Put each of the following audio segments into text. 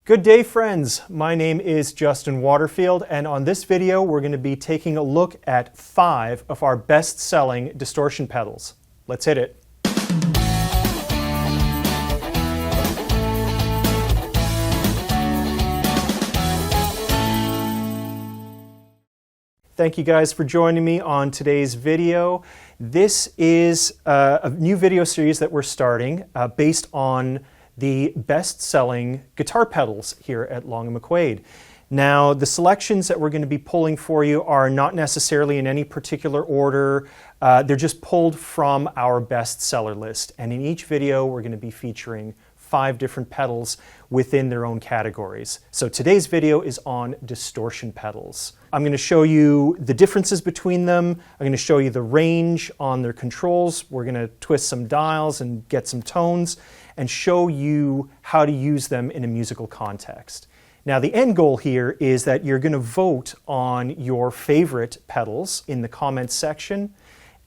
Good day, friends. My name is Justin Waterfield, and on this video we're going to be taking a look at 5 of our best-selling distortion pedals. Let's hit it. Thank you guys for joining me on today's video. This is a new video series that we're starting based on the best-selling guitar pedals here at Long McQuade. Now, the selections that we're going to be pulling for you are not necessarily in any particular order. They're just pulled from our best-seller list. And in each video, we're going to be featuring 5 different pedals within their own categories. So today's video is on distortion pedals. I'm going to show you the differences between them. I'm going to show you the range on their controls. We're going to twist some dials and get some tones and show you how to use them in a musical context. Now, the end goal here is that you're going to vote on your favorite pedals in the comments section.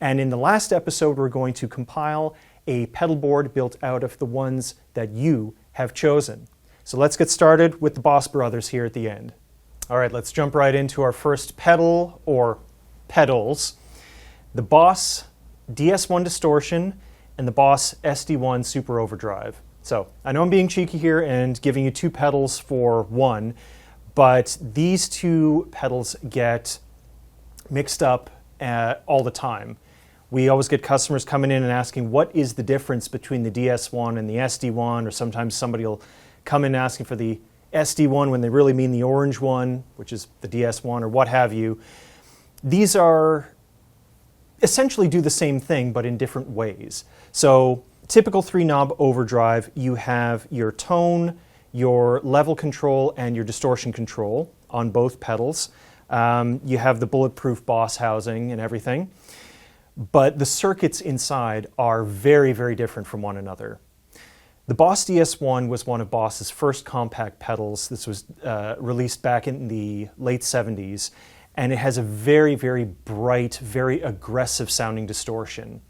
And in the last episode, we're going to compile a pedal board built out of the ones that you have chosen. So let's get started with the Boss Brothers here at the end. All right, let's jump right into our first pedal, or pedals. The Boss DS1 Distortion and the Boss SD1 Super Overdrive. So I know I'm being cheeky here and giving you 2 pedals for 1, but these 2 pedals get mixed up all the time. We always get customers coming in and asking, what is the difference between the DS1 and the SD1? Or sometimes somebody will come in asking for the SD1 when they really mean the orange one, which is the DS1 or what have you. These are essentially do the same thing, but in different ways. So typical 3-knob overdrive, you have your tone, your level control, and your distortion control on both pedals. You have the bulletproof Boss housing and everything. But the circuits inside are very, very different from one another. The Boss DS1 was one of Boss's first compact pedals. This was released back in the late 70s, and it has a very, very bright, very aggressive sounding distortion.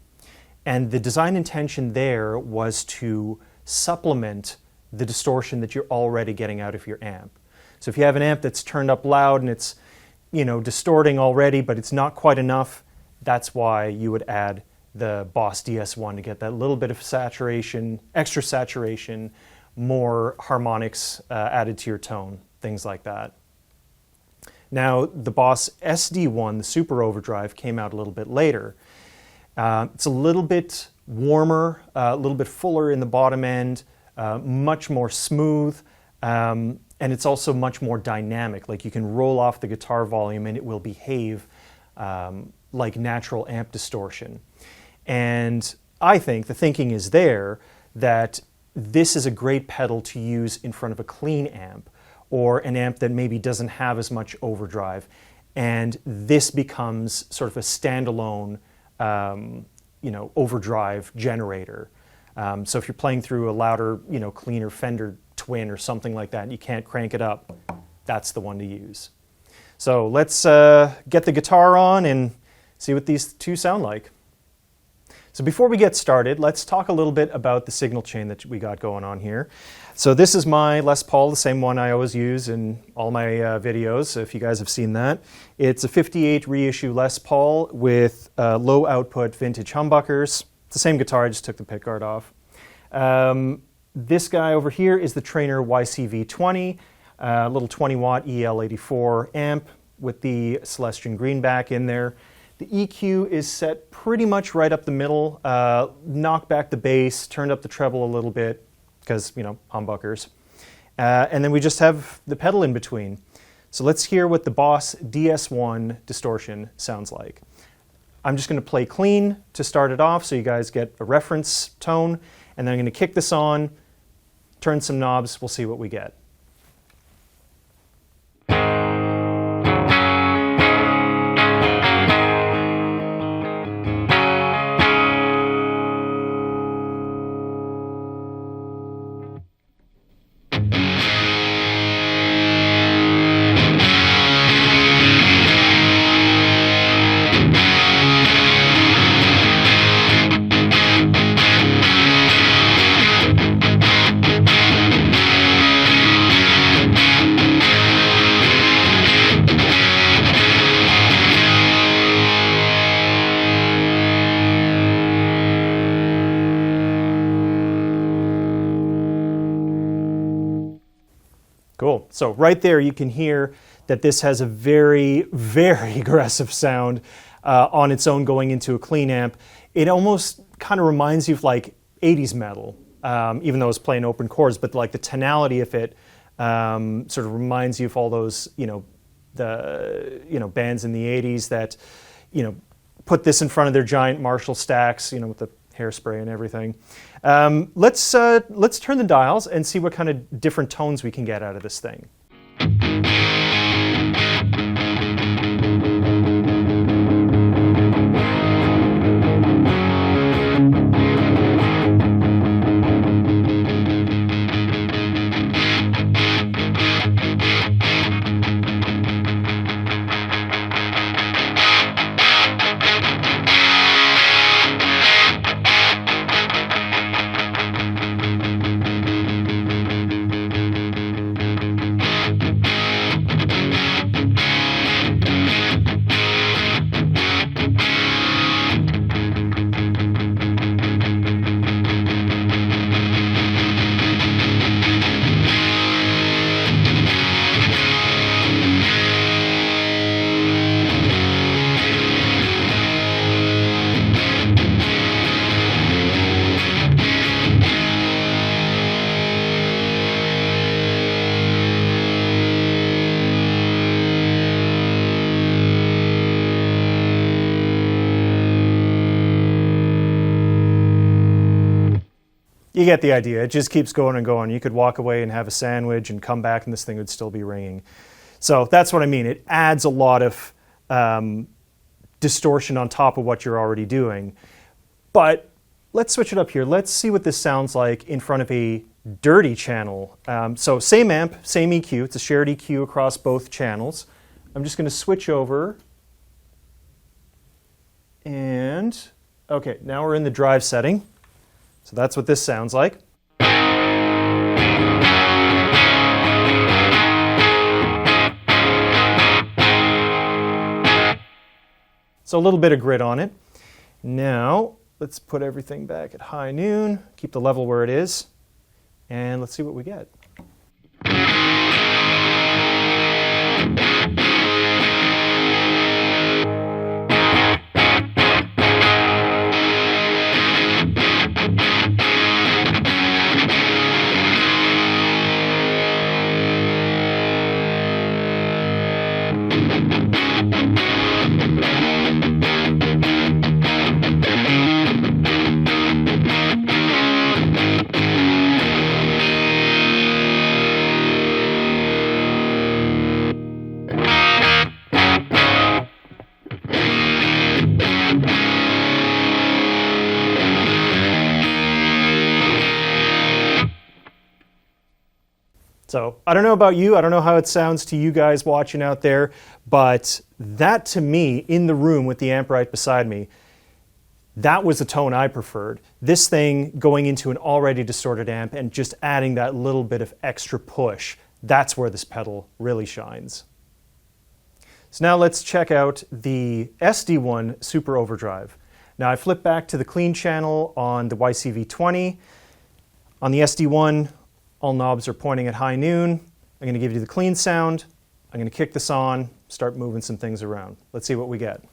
And the design intention there was to supplement the distortion that you're already getting out of your amp. So if you have an amp that's turned up loud and it's, distorting already, but it's not quite enough, that's why you would add the Boss DS1 to get that little bit of saturation, extra saturation, more harmonics added to your tone, things like that. Now, the Boss SD1, the Super Overdrive, came out a little bit later. It's a little bit warmer, a little bit fuller in the bottom end, much more smooth, and it's also much more dynamic. Like, you can roll off the guitar volume and it will behave like natural amp distortion. And I think the thinking is there that this is a great pedal to use in front of a clean amp or an amp that maybe doesn't have as much overdrive. And this becomes sort of a standalone overdrive generator. So if you're playing through a louder, cleaner Fender Twin or something like that, and you can't crank it up, that's the one to use. So let's get the guitar on and see what these 2 sound like. So before we get started, let's talk a little bit about the signal chain that we got going on here. So this is my Les Paul, the same one I always use in all my videos, if you guys have seen that. It's a 58 reissue Les Paul with low output vintage humbuckers. It's the same guitar, I just took the pickguard off. This guy over here is the Trainer YCV20, little 20 watt EL84 amp with the Celestion greenback in there. The EQ is set pretty much right up the middle, knocked back the bass, turned up the treble a little bit, because, humbuckers. And then we just have the pedal in between. So let's hear what the Boss DS1 distortion sounds like. I'm just going to play clean to start it off so you guys get a reference tone, and then I'm going to kick this on, turn some knobs, we'll see what we get. Cool. So right there you can hear that this has a very, very aggressive sound on its own going into a clean amp. It almost kind of reminds you of like 80s metal, even though it's playing open chords, but like the tonality of it sort of reminds you of all those, the bands in the 80s that, put this in front of their giant Marshall stacks, with the hairspray and everything. Let's turn the dials and see what kind of different tones we can get out of this thing. You get the idea. It just keeps going and going. You could walk away and have a sandwich and come back and this thing would still be ringing. So that's what I mean. It adds a lot of distortion on top of what you're already doing. But let's switch it up here. Let's see what this sounds like in front of a dirty channel. So same amp, same EQ. It's a shared EQ across both channels. I'm just going to switch over. And, okay, now we're in the drive setting. So that's what this sounds like. So a little bit of grit on it. Now, let's put everything back at high noon, keep the level where it is, and let's see what we get. So I don't know about you, I don't know how it sounds to you guys watching out there, but that to me, in the room with the amp right beside me, that was the tone I preferred. This thing going into an already distorted amp and just adding that little bit of extra push, that's where this pedal really shines. So now let's check out the SD1 Super Overdrive. Now I flip back to the clean channel on the YCV20. On the SD1, all knobs are pointing at high noon. I'm going to give you the clean sound. I'm going to kick this on, start moving some things around. Let's see what we get.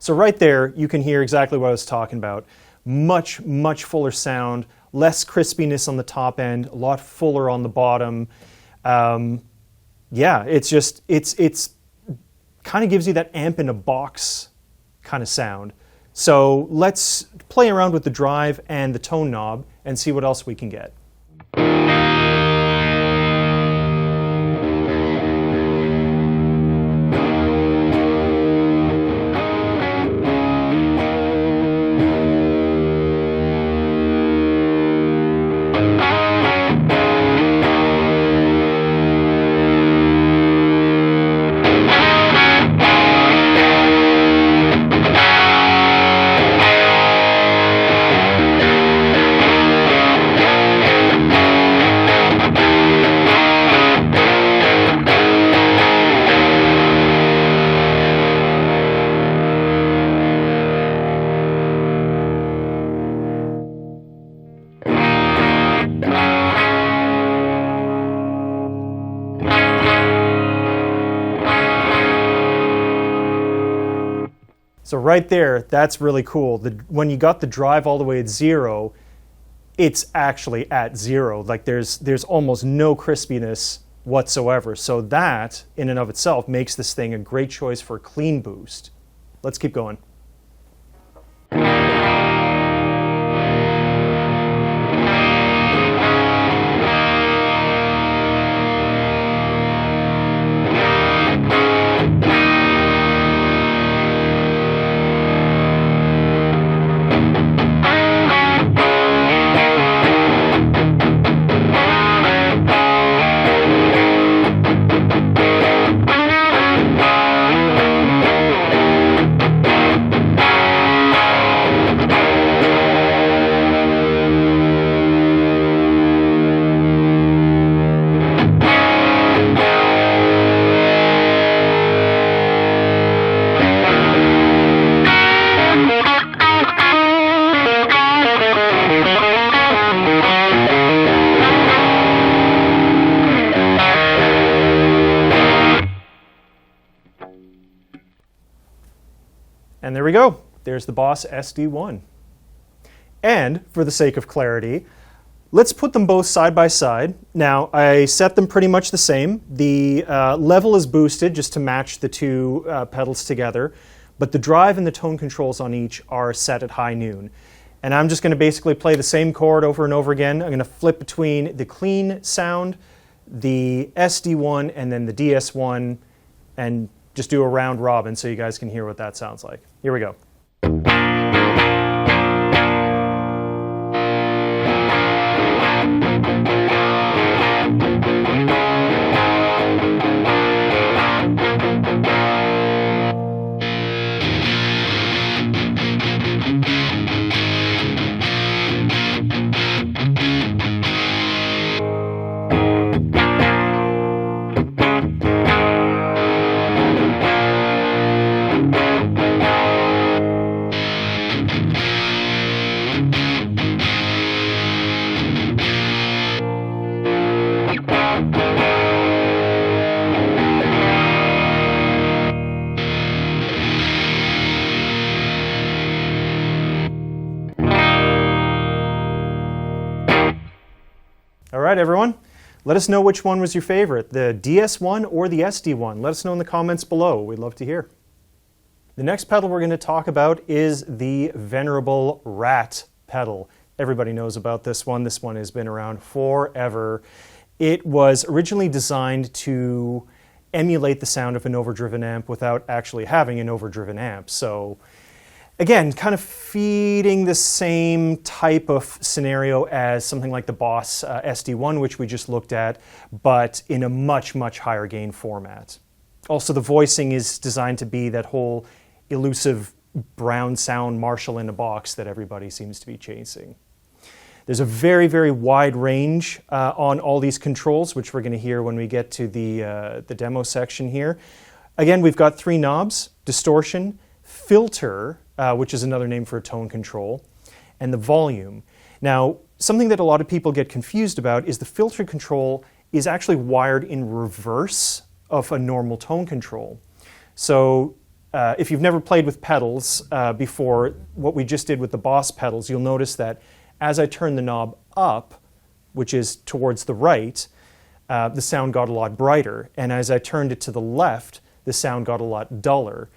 So right there, you can hear exactly what I was talking about. Much, much fuller sound, less crispiness on the top end, a lot fuller on the bottom. Yeah, it's kind of gives you that amp in a box kind of sound. So let's play around with the drive and the tone knob and see what else we can get. So right there, that's really cool. When you got the drive all the way at 0, it's actually at 0. Like there's almost no crispiness whatsoever. So that, in and of itself, makes this thing a great choice for a clean boost. Let's keep going. And there we go. There's the Boss SD1. And for the sake of clarity, let's put them both side by side. Now, I set them pretty much the same. The level is boosted just to match the two pedals together, but the drive and the tone controls on each are set at high noon. And I'm just going to basically play the same chord over and over again. I'm going to flip between the clean sound, the SD1, and then the DS1, and just do a round robin so you guys can hear what that sounds like. Here we go. All right, everyone, let us know which one was your favorite, the DS1 or the SD1. Let us know in the comments below. We'd love to hear. The next pedal we're going to talk about is the venerable Rat pedal. Everybody knows about this one. This one has been around forever. It was originally designed to emulate the sound of an overdriven amp without actually having an overdriven amp. So again, kind of feeding the same type of scenario as something like the Boss SD1, which we just looked at, but in a much, much higher gain format. Also, the voicing is designed to be that whole elusive brown sound Marshall in a box that everybody seems to be chasing. There's a very, very wide range on all these controls, which we're going to hear when we get to the demo section here. Again, we've got 3 knobs: distortion, filter, which is another name for a tone control, and the volume. Now, something that a lot of people get confused about is the filter control is actually wired in reverse of a normal tone control. So if you've never played with pedals before, what we just did with the Boss pedals, you'll notice that as I turn the knob up, which is towards the right, the sound got a lot brighter. And as I turned it to the left, the sound got a lot duller.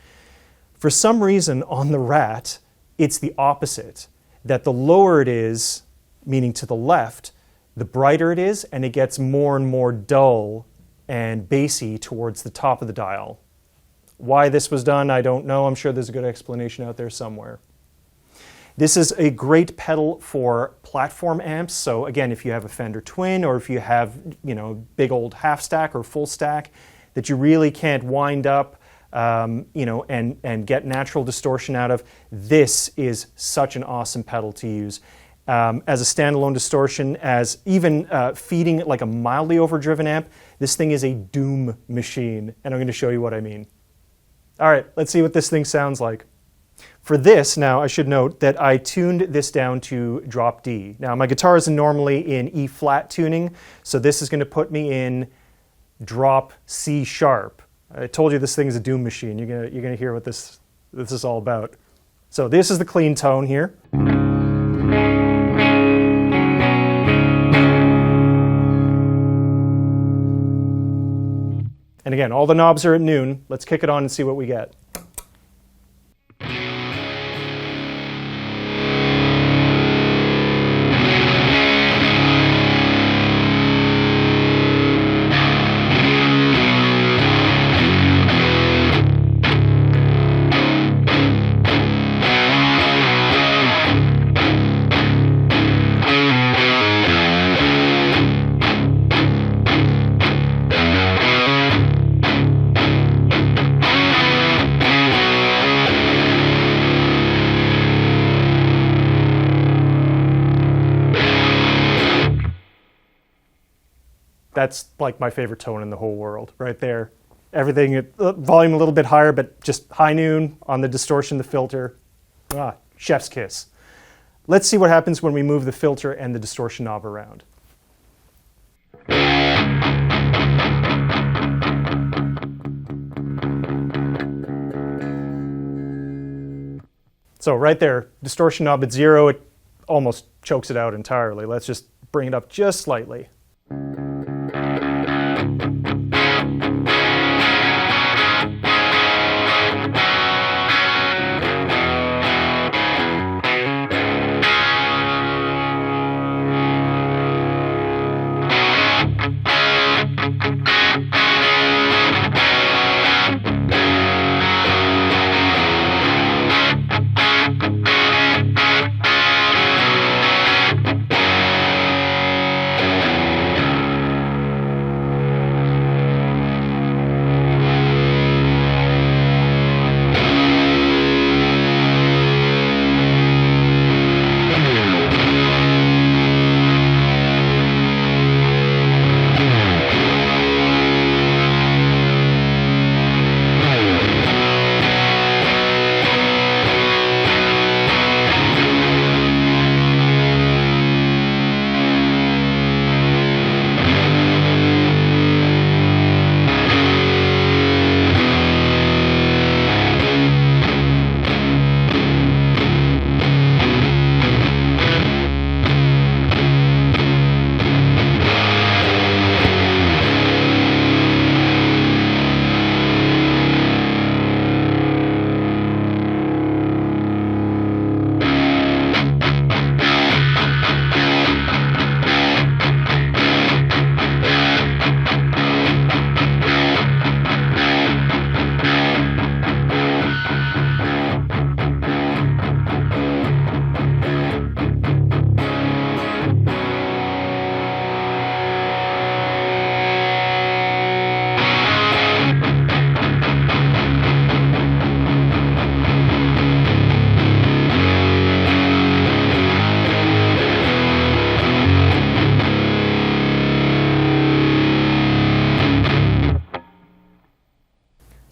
For some reason on the Rat, it's the opposite, that the lower it is, meaning to the left, the brighter it is, and it gets more and more dull and bassy towards the top of the dial. Why this was done, I don't know. I'm sure there's a good explanation out there somewhere. This is a great pedal for platform amps. So again, if you have a Fender Twin, or if you have, big old half stack or full stack that you really can't wind up, and get natural distortion out of, this is such an awesome pedal to use. As a standalone distortion, as even feeding like a mildly overdriven amp, this thing is a doom machine, and I'm going to show you what I mean. All right, let's see what this thing sounds like. For this, now I should note that I tuned this down to drop D. Now my guitar is normally in E flat tuning, so this is going to put me in drop C sharp. I told you this thing is a doom machine. You're gonna hear what this this is all about. So this is the clean tone here. And again, all the knobs are at noon. Let's kick it on and see what we get. That's like my favorite tone in the whole world, right there. Everything, volume a little bit higher, but just high noon on the distortion, the filter. Ah, chef's kiss. Let's see what happens when we move the filter and the distortion knob around. So right there, distortion knob at 0, it almost chokes it out entirely. Let's just bring it up just slightly.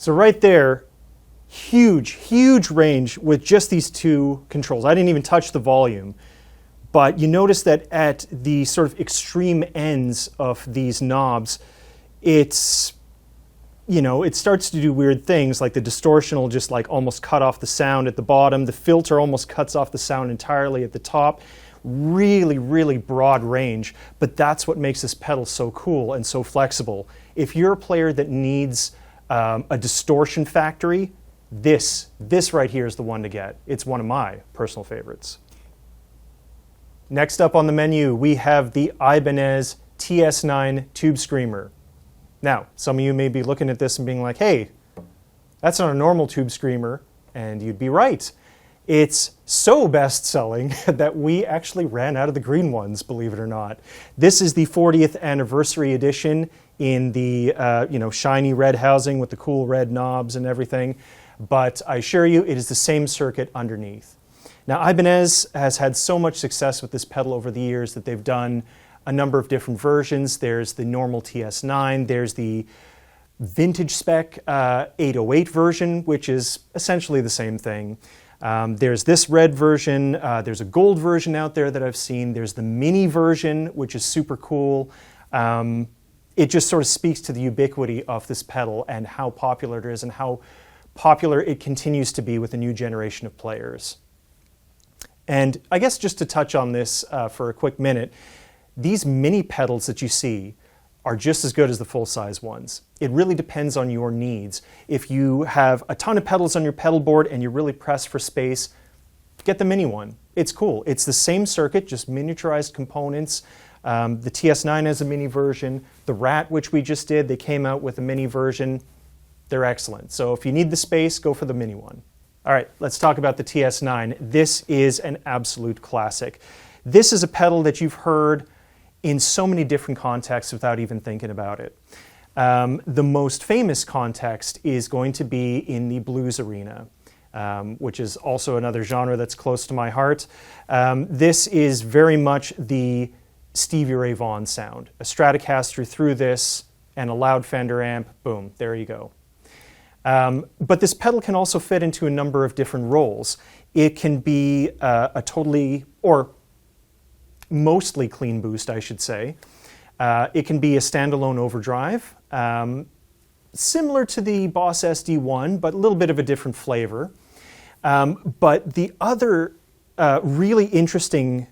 So right there, huge, huge range with just these two controls. I didn't even touch the volume. But you notice that at the sort of extreme ends of these knobs, it's, you know, it starts to do weird things, like the distortion will just like almost cut off the sound at the bottom. The filter almost cuts off the sound entirely at the top. Really, really broad range, but that's what makes this pedal so cool and so flexible. If you're a player that needs a distortion factory, this right here is the one to get. It's one of my personal favorites. Next up on the menu, we have the Ibanez TS9 Tube Screamer. Now, some of you may be looking at this and being like, hey, that's not a normal tube screamer, and you'd be right. It's so best-selling that we actually ran out of the green ones, believe it or not. This is the 40th anniversary edition in the shiny red housing with the cool red knobs and everything, but I assure you it is the same circuit underneath. Now, Ibanez has had so much success with this pedal over the years that they've done a number of different versions. There's the normal TS9, there's the vintage spec 808 version, which is essentially the same thing. There's this red version, there's a gold version out there that I've seen, there's the mini version, which is super cool. It just sort of speaks to the ubiquity of this pedal and how popular it is and how popular it continues to be with a new generation of players. And I guess just to touch on this for a quick minute, these mini pedals that you see are just as good as the full-size ones. It really depends on your needs. If you have a ton of pedals on your pedal board and you're really pressed for space, get the mini one. It's cool. It's the same circuit, just miniaturized components. The TS9 has a mini version. The Rat, which we just did, they came out with a mini version. They're excellent. So if you need the space, go for the mini one. All right, let's talk about the TS9. This is an absolute classic. This is a pedal that you've heard in so many different contexts without even thinking about it. The most famous context is going to be in the blues arena, which is also another genre that's close to my heart. This is very much the Stevie Ray Vaughan sound. A Stratocaster through this and a loud Fender amp, boom, there you go. But this pedal can also fit into a number of different roles. It can be a totally, or mostly clean boost, I should say. It can be a standalone overdrive, similar to the Boss SD1, but a little bit of a different flavor. But the other really interesting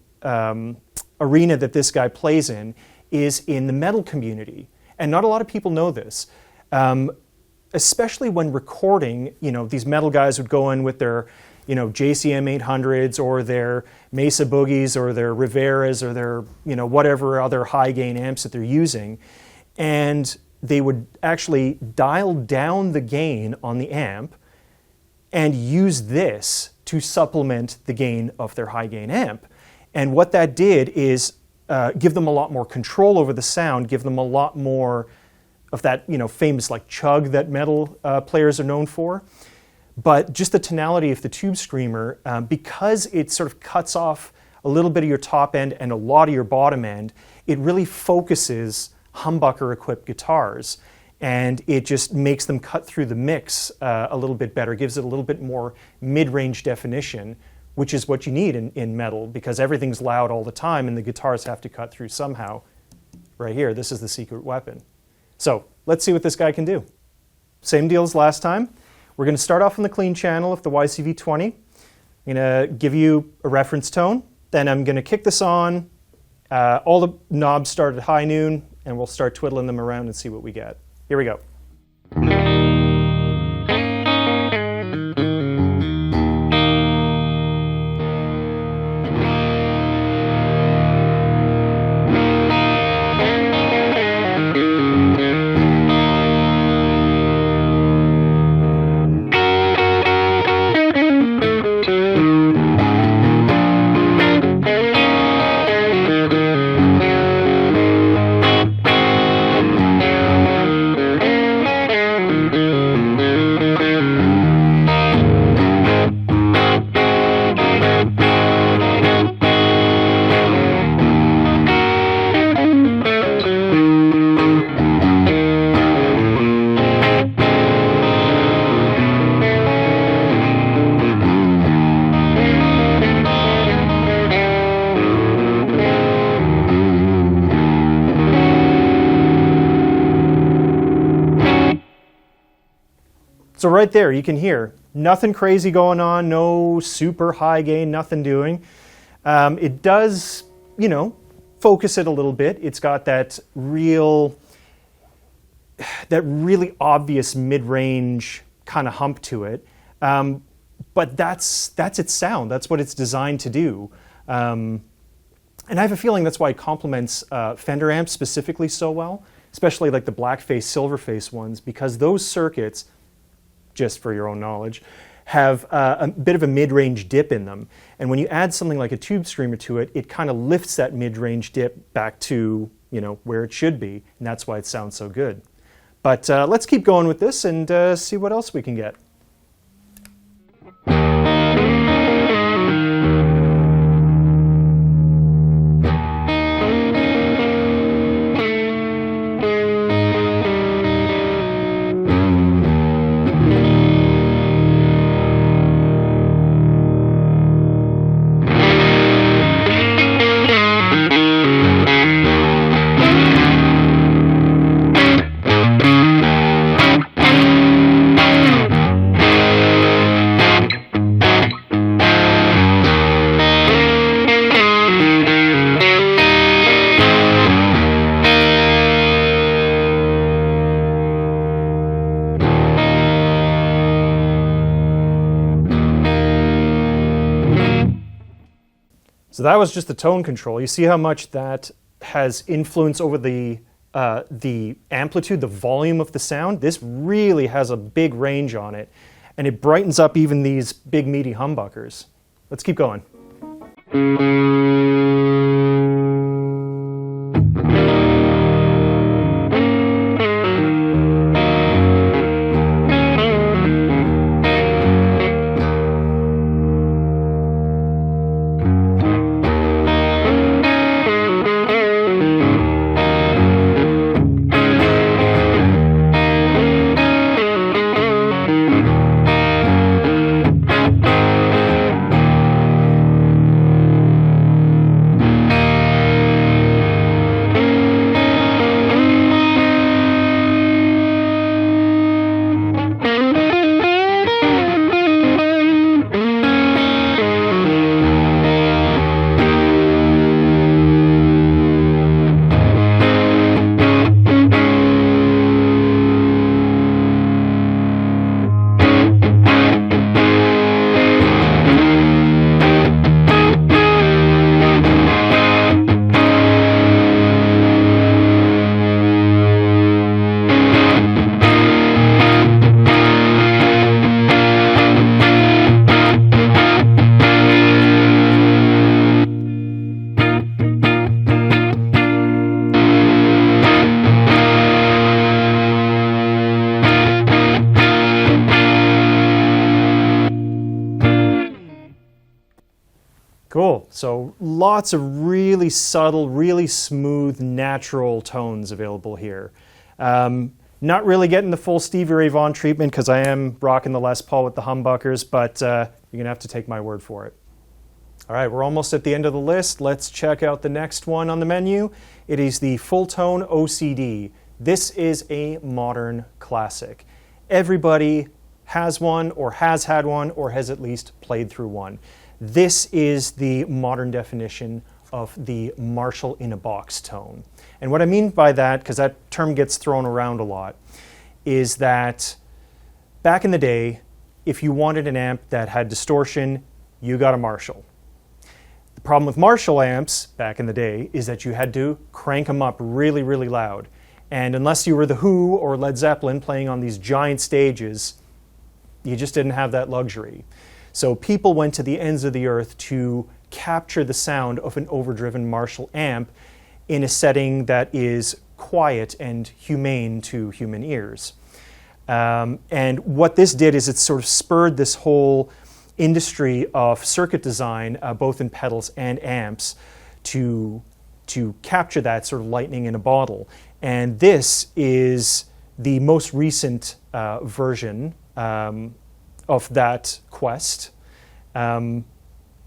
arena that this guy plays in is in the metal community. And not a lot of people know this. Especially when recording, these metal guys would go in with their JCM 800s or their Mesa Boogies or their Riveras or their, whatever other high gain amps that they're using. And they would actually dial down the gain on the amp and use this to supplement the gain of their high gain amp. And what that did is give them a lot more control over the sound, give them a lot more of that, famous like chug that metal players are known for. But just the tonality of the Tube Screamer, because it sort of cuts off a little bit of your top end and a lot of your bottom end, it really focuses humbucker-equipped guitars. And it just makes them cut through the mix a little bit better, gives it a little bit more mid-range definition, which is what you need in metal, because everything's loud all the time and the guitars have to cut through somehow. Right here, this is the secret weapon. So let's see what this guy can do. Same deal as last time. We're going to start off on the clean channel of the YCV20. I'm going to give you a reference tone. Then I'm going to kick this on. All the knobs start at high noon, and we'll start twiddling them around and see what we get. Here we go. So right there, you can hear nothing crazy going on, no super high gain, nothing doing. It does, focus it a little bit. It's got that really obvious mid-range kind of hump to it. But that's its sound. That's what it's designed to do. And I have a feeling that's why it complements Fender amps specifically so well, especially like the blackface, silverface ones, because those circuits, just for your own knowledge, have a bit of a mid-range dip in them. And when you add something like a Tube Screamer to it, it kind of lifts that mid-range dip back to, where it should be. And that's why it sounds so good. But let's keep going with this and see what else we can get. So that was just the tone control. You see how much that has influence over the amplitude, the volume of the sound? This really has a big range on it, and it brightens up even these big meaty humbuckers. Let's keep going. Cool. So lots of really subtle, really smooth, natural tones available here. Not really getting the full Stevie Ray Vaughan treatment because I am rocking the Les Paul with the humbuckers, but you're going to have to take my word for it. All right, we're almost at the end of the list. Let's check out the next one on the menu. It is the Fulltone OCD. This is a modern classic. Everybody has one or has had one or has at least played through one. This is the modern definition of the Marshall in a box tone. And what I mean by that, because that term gets thrown around a lot, is that back in the day, if you wanted an amp that had distortion, you got a Marshall. The problem with Marshall amps back in the day is that you had to crank them up really, really loud. And unless you were The Who or Led Zeppelin playing on these giant stages, you just didn't have that luxury. So people went to the ends of the earth to capture the sound of an overdriven Marshall amp in a setting that is quiet and humane to human ears. And what this did is it sort of spurred this whole industry of circuit design, both in pedals and amps, to capture that sort of lightning in a bottle. And this is the most recent version of that quest, and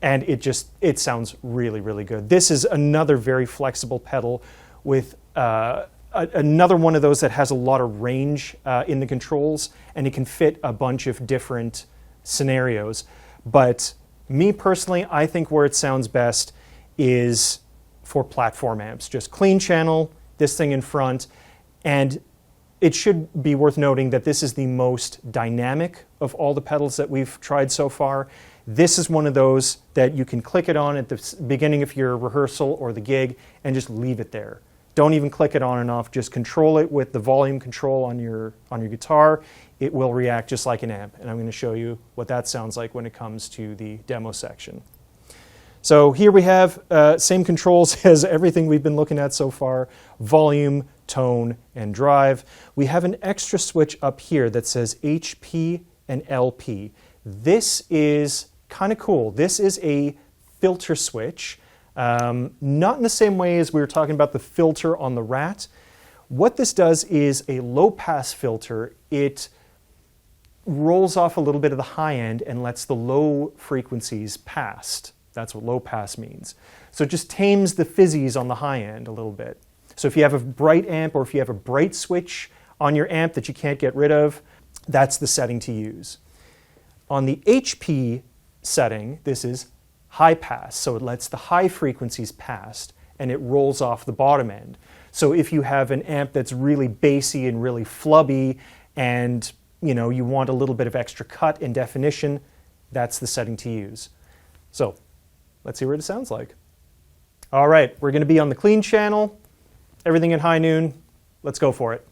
it sounds really, really good. This is another very flexible pedal with another one of those that has a lot of range in the controls, and it can fit a bunch of different scenarios. But me personally, I think where it sounds best is for platform amps. Just clean channel, this thing in front, and it should be worth noting that this is the most dynamic of all the pedals that we've tried so far. This is one of those that you can click it on at the beginning of your rehearsal or the gig and just leave it there. Don't even click it on and off, just control it with the volume control on your guitar. It will react just like an amp, and I'm going to show you what that sounds like when it comes to the demo section. So here we have same controls as everything we've been looking at so far: volume, tone, and drive. We have an extra switch up here that says HP and LP. This is kind of cool. This is a filter switch, not in the same way as we were talking about the filter on the Rat. What this does is a low-pass filter. It rolls off a little bit of the high end and lets the low frequencies pass. That's what low pass means. So it just tames the fizzies on the high end a little bit. So if you have a bright amp or if you have a bright switch on your amp that you can't get rid of, that's the setting to use. On the HP setting, this is high pass, so it lets the high frequencies pass and it rolls off the bottom end. So if you have an amp that's really bassy and really flubby and you want a little bit of extra cut and definition, that's the setting to use. So let's see what it sounds like. All right, we're going to be on the clean channel, everything in high noon. Let's go for it.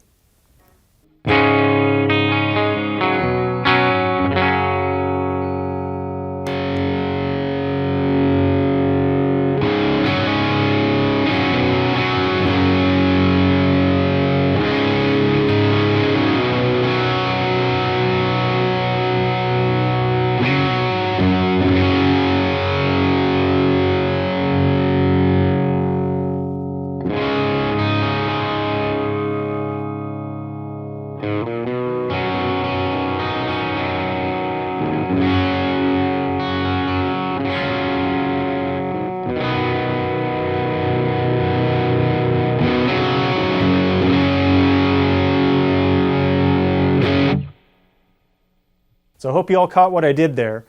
So I hope you all caught what I did there.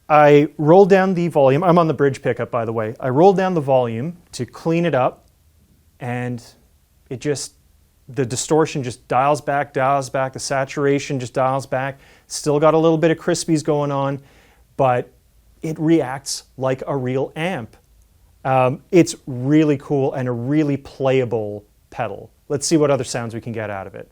I rolled down the volume. I'm on the bridge pickup, by the way. I rolled down the volume to clean it up, and the distortion just dials back, the saturation just dials back. Still got a little bit of crispies going on, but it reacts like a real amp. It's really cool and a really playable pedal. Let's see what other sounds we can get out of it.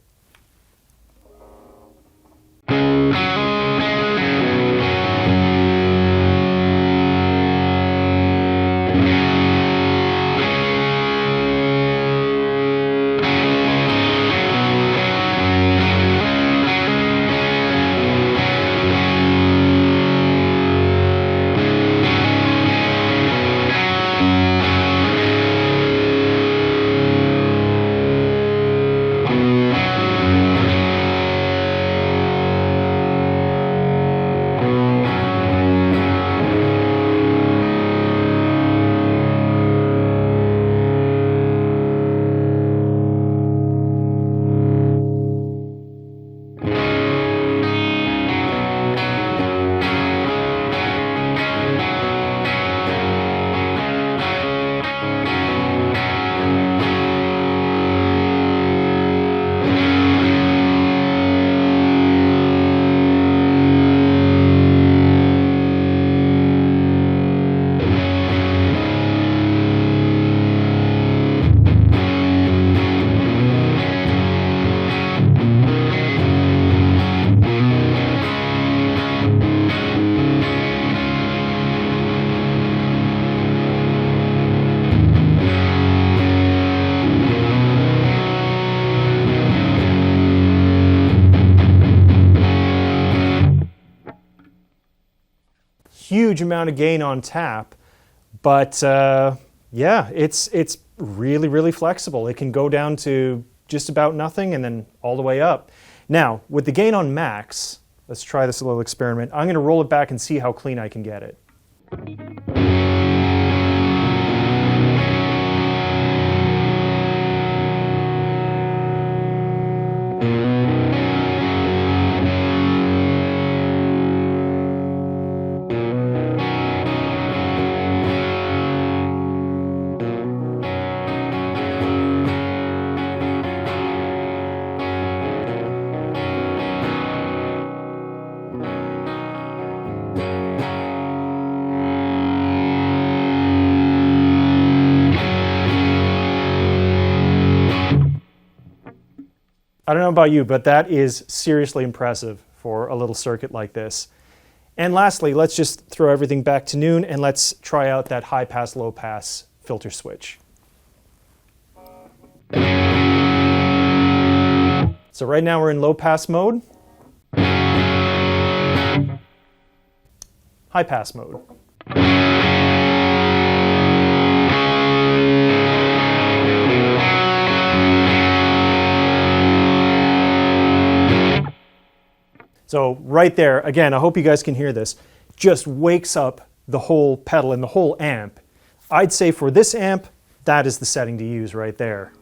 Huge amount of gain on tap, but yeah, it's really, really flexible. It can go down to just about nothing and then all the way up. Now, with the gain on max, let's try this little experiment. I'm going to roll it back and see how clean I can get it. I don't know about you, but that is seriously impressive for a little circuit like this. And lastly, let's just throw everything back to noon and let's try out that high pass, low pass filter switch. So right now we're in low pass mode, high pass mode. So right there, again, I hope you guys can hear this, just wakes up the whole pedal and the whole amp. I'd say for this amp, that is the setting to use right there.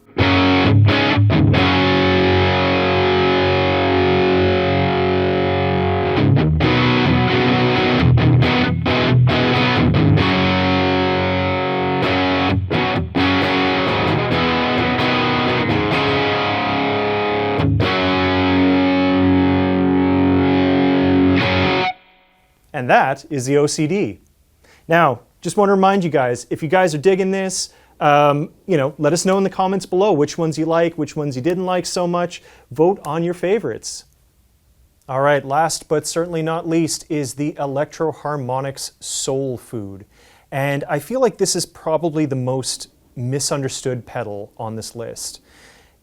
And that is the OCD. Now, just want to remind you guys, if you guys are digging this, let us know in the comments below which ones you like, which ones you didn't like so much. Vote on your favorites. All right, last but certainly not least is the Electro-Harmonix Soul Food. And I feel like this is probably the most misunderstood pedal on this list.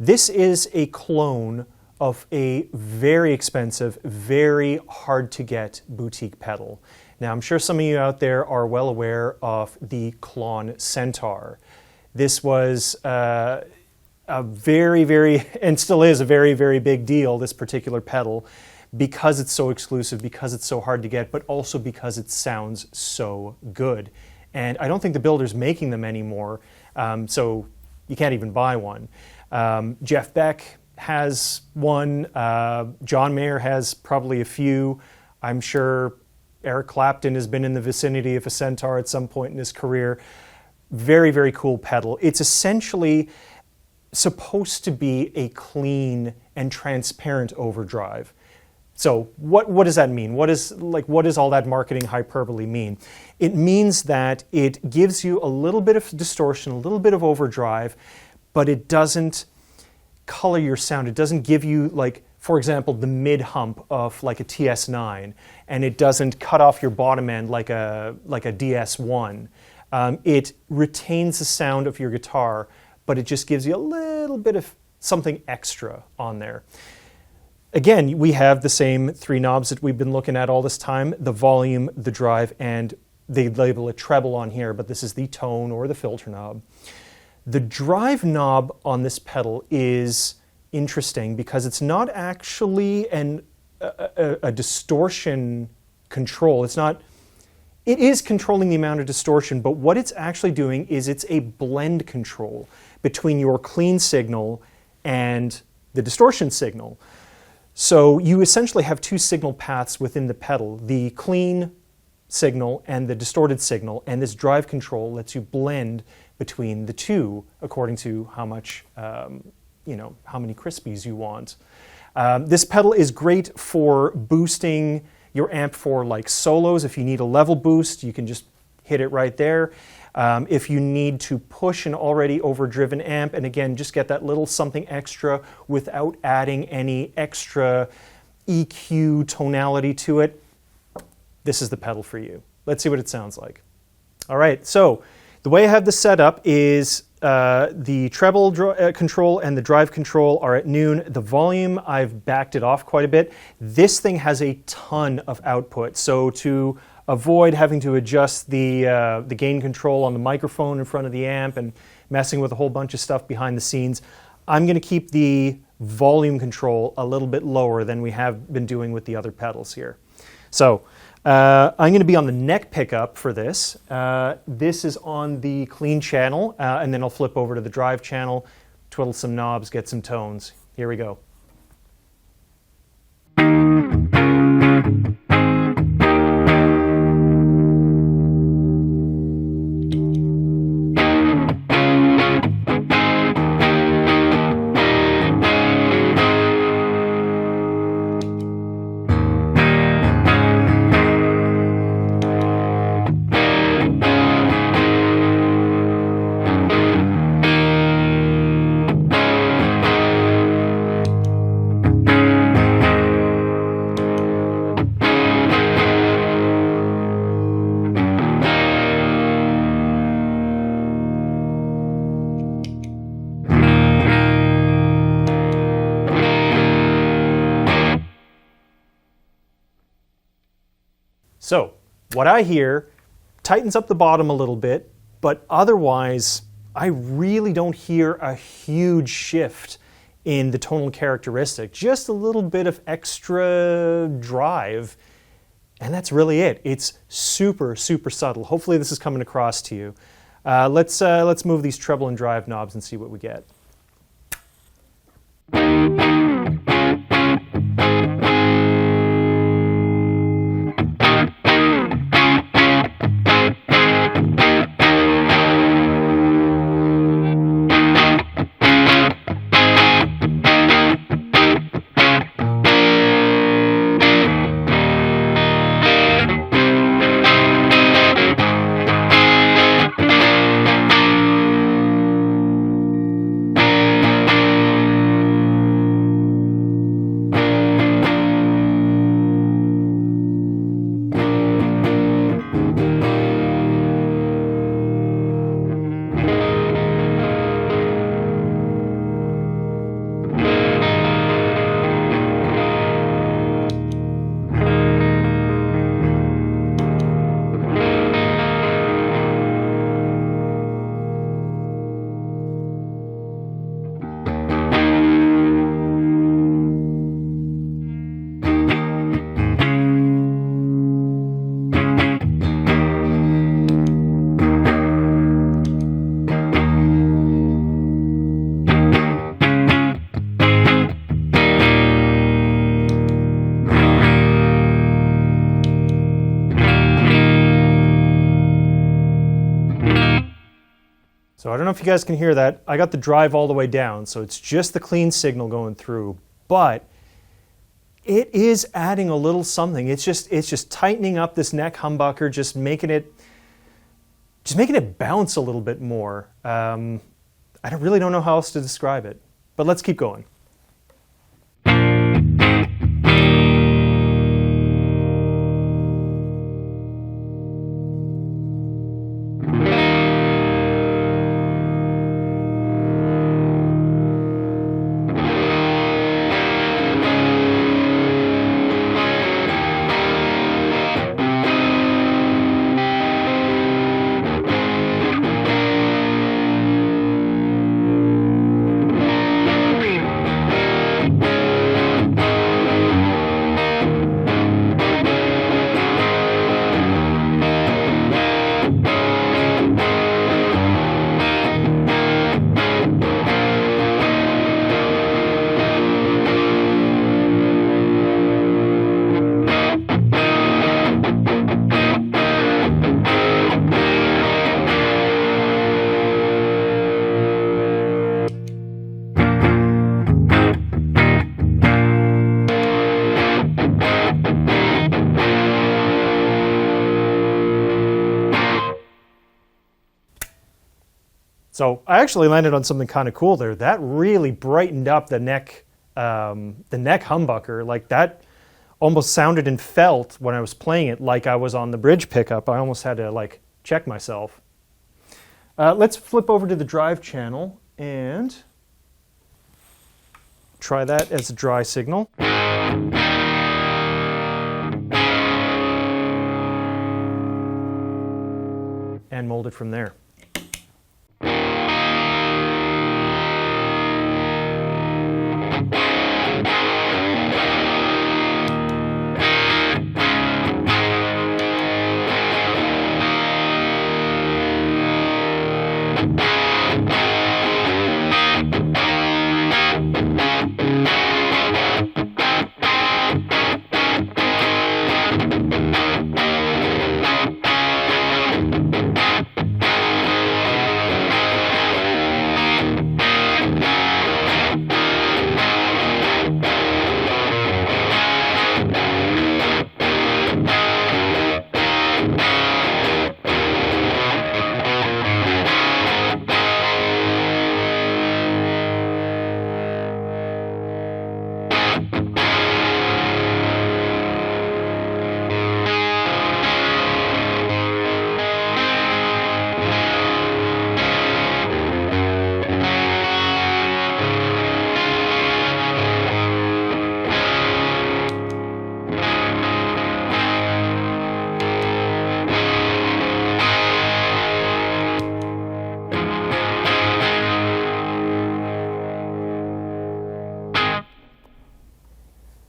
This is a clone of a very expensive, very hard to get boutique pedal. Now, I'm sure some of you out there are well aware of the Klon Centaur. This was a very, and still is a very, very big deal, this particular pedal, because it's so exclusive, because it's so hard to get, but also because it sounds so good. And I don't think the builder's making them anymore, so you can't even buy one. Jeff Beck has one. John Mayer has probably a few. I'm sure Eric Clapton has been in the vicinity of a Centaur at some point in his career. Very, very cool pedal. It's essentially supposed to be a clean and transparent overdrive. So what does that mean? What does all that marketing hyperbole mean? It means that it gives you a little bit of distortion, a little bit of overdrive, but it doesn't color your sound. It doesn't give you, like, for example, the mid hump of like a TS9, and it doesn't cut off your bottom end like a DS1. It retains the sound of your guitar, but it just gives you a little bit of something extra on there. Again, we have the same three knobs that we've been looking at all this time: the volume, the drive, and they label it treble on here, but this is the tone or the filter knob. The drive knob on this pedal is interesting because it's not actually a distortion control. It is controlling the amount of distortion, but what it's actually doing is it's a blend control between your clean signal and the distortion signal. So you essentially have two signal paths within the pedal, the clean signal and the distorted signal, and this drive control lets you blend between the two according to how much, how many crispies you want. This pedal is great for boosting your amp for like solos. If you need a level boost, you can just hit it right there. If you need to push an already overdriven amp, and again, just get that little something extra without adding any extra EQ tonality to it, this is the pedal for you. Let's see what it sounds like. All right, so the way I have this set up is the treble control and the drive control are at noon. The volume, I've backed it off quite a bit. This thing has a ton of output, so to avoid having to adjust the gain control on the microphone in front of the amp and messing with a whole bunch of stuff behind the scenes, I'm going to keep the volume control a little bit lower than we have been doing with the other pedals here. So I'm going to be on the neck pickup for this. This is on the clean channel, and then I'll flip over to the drive channel, twiddle some knobs, get some tones. Here we go. So what I hear tightens up the bottom a little bit, but otherwise I really don't hear a huge shift in the tonal characteristic. Just a little bit of extra drive, and that's really it. It's super, super subtle. Hopefully this is coming across to you. Let's move these treble and drive knobs and see what we get. I don't know if you guys can hear that. I got the drive all the way down, so it's just the clean signal going through, but it is adding a little something. It's just tightening up this neck humbucker, just making it bounce a little bit more. I really don't know how else to describe it, but let's keep going. So I actually landed on something kind of cool there. That really brightened up the neck humbucker. Like that almost sounded and felt when I was playing it like I was on the bridge pickup. I almost had to like check myself. Let's flip over to the drive channel and try that as a dry signal. And mold it from there.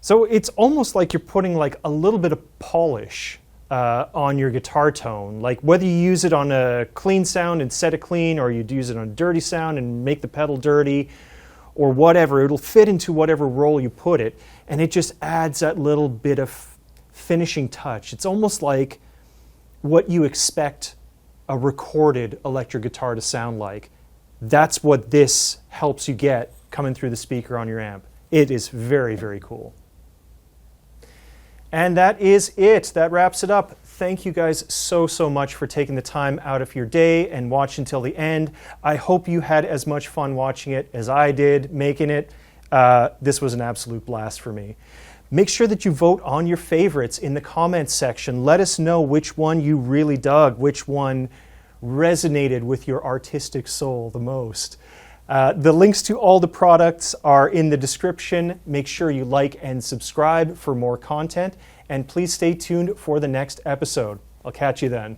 So it's almost like you're putting like a little bit of polish on your guitar tone. Like whether you use it on a clean sound and set it clean, or you use it on a dirty sound and make the pedal dirty, or whatever, it'll fit into whatever role you put it, and it just adds that little bit of finishing touch. It's almost like what you expect a recorded electric guitar to sound like. That's what this helps you get coming through the speaker on your amp. It is very, very cool. And that is it. That wraps it up. Thank you guys so much for taking the time out of your day and watching till the end. I hope you had as much fun watching it as I did making it. This was an absolute blast for me. Make sure that you vote on your favorites in the comments section. Let us know which one you really dug, which one resonated with your artistic soul the most. The links to all the products are in the description. Make sure you like and subscribe for more content, and please stay tuned for the next episode. I'll catch you then.